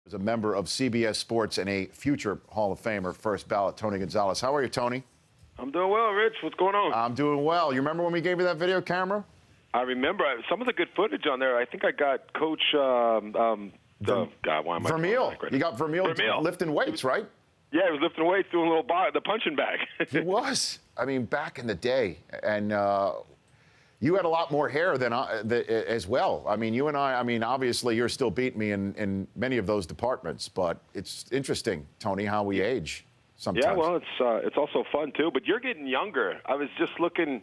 Is a member of CBS Sports and a future Hall of Famer, first ballot, Tony Gonzalez. How are you, Tony? I'm doing well, Rich. What's going on? I'm doing well. You remember when we gave you that video camera? I remember some of the good footage on there. I think I got Coach, why am I? Vermeil. You got Vermeil lifting weights, right? Yeah, he was lifting weights, doing a little the punching bag. He was. I mean, back in the day, and you had a lot more hair than as well. I mean, you and I mean, obviously, you're still beating me in many of those departments, but it's interesting, Tony, how we age sometimes. Yeah, well, it's also fun, too. But you're getting younger. I was just looking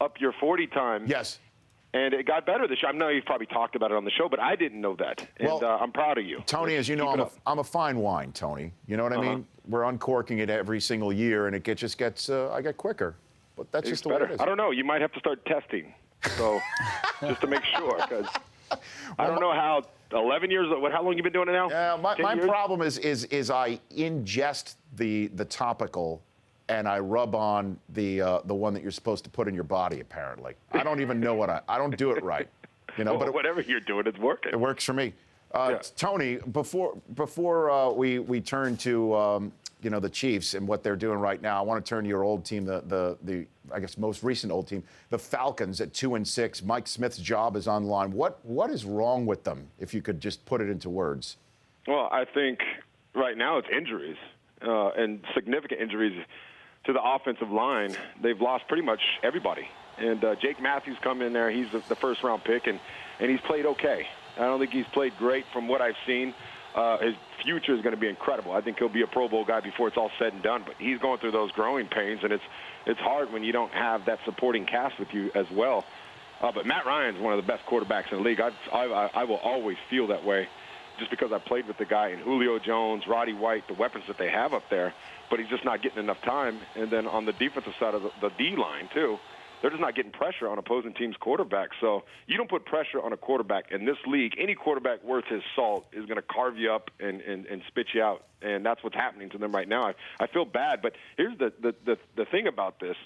up your 40 time. Yes. And it got better this year. I know you've probably talked about it on the show, but I didn't know that. And well, I'm proud of you. Tony, as you know, I'm a fine wine, Tony. You know what I mean? We're uncorking it every single year, and it just gets, I get quicker. But that's just the way it is. I don't know. You might have to start testing, so just to make sure, because I don't know how 11 years. How long you been doing it now? Yeah, my problem is I ingest the topical, and I rub on the one that you're supposed to put in your body. Apparently, I don't even know I don't do it right. You know, well, but whatever you're doing, it's working. It works for me. Yeah. Tony, before we turn to the Chiefs and what they're doing right now, I want to turn to your old team, the I guess most recent old team, the Falcons at 2-6. Mike Smith's job is on the line. What is wrong with them? If you could just put it into words. Well, I think right now it's injuries and significant injuries to the offensive line. They've lost pretty much everybody. And Jake Matthews come in there. He's the first-round pick, and he's played okay. I don't think he's played great from what I've seen. His future is going to be incredible. I think he'll be a Pro Bowl guy before it's all said and done. But he's going through those growing pains, and it's hard when you don't have that supporting cast with you as well. But Matt Ryan's one of the best quarterbacks in the league. I will always feel that way just because I played with the guy in Julio Jones, Roddy White, the weapons that they have up there. But he's just not getting enough time. And then on the defensive side of the D-line, too, they're just not getting pressure on opposing teams' quarterbacks. So you don't put pressure on a quarterback in this league. Any quarterback worth his salt is going to carve you up and spit you out, and that's what's happening to them right now. I feel bad, but here's the thing about this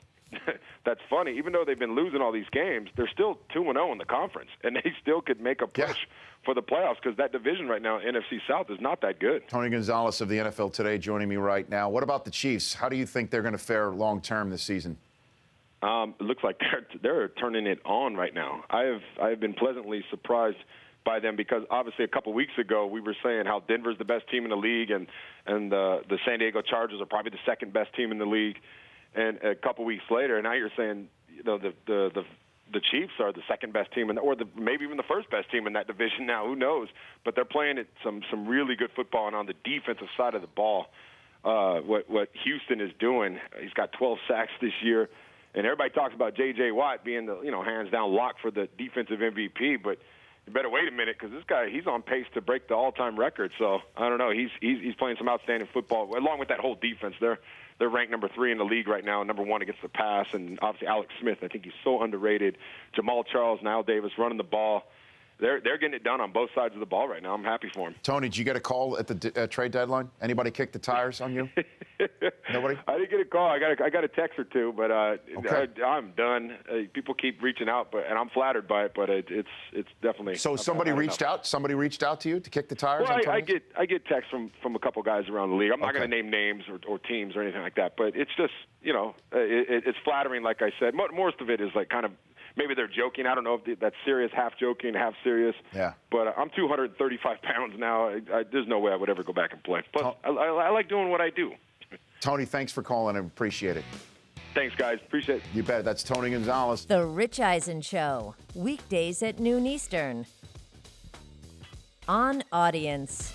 that's funny. Even though they've been losing all these games, they're still 2-0 in the conference, and they still could make a push for the playoffs because that division right now, NFC South, is not that good. Tony Gonzalez of the NFL Today joining me right now. What about the Chiefs? How do you think they're going to fare long-term this season? It looks like they're turning it on right now. I have been pleasantly surprised by them because obviously a couple weeks ago we were saying how Denver's the best team in the league and the San Diego Chargers are probably the second best team in the league. And a couple weeks later, now you're saying the Chiefs are the second best team or maybe even the first best team in that division now. Who knows? But they're playing some really good football, and on the defensive side of the ball, what Houston is doing, he's got 12 sacks this year. And everybody talks about J.J. Watt being the hands-down lock for the defensive MVP, but you better wait a minute because this guy, he's on pace to break the all-time record. So I don't know. He's playing some outstanding football along with that whole defense. They're ranked number 3 in the league right now, number 1 against the pass, and obviously Alex Smith. I think he's so underrated. Jamal Charles and Al Davis running the ball. They're getting it done on both sides of the ball right now. I'm happy for him. Tony, did you get a call at the trade deadline? Anybody kick the tires on you? Nobody? I didn't get a call. I got a text or two, but okay. I'm done. People keep reaching out, and I'm flattered by it. But it's definitely. So somebody reached out. Somebody reached out to you to kick the tires. Well, I get texts from a couple guys around the league. I'm not going to name names or teams or anything like that. But it's just it's flattering. Like I said, most of it is like kind of. Maybe they're joking. I don't know if that's serious, half joking, half serious. Yeah. But I'm 235 pounds now. There's no way I would ever go back and play. Plus, I like doing what I do. Tony, thanks for calling. I appreciate it. Thanks, guys. Appreciate it. You bet. That's Tony Gonzalez. The Rich Eisen Show, weekdays at noon Eastern. On Audience.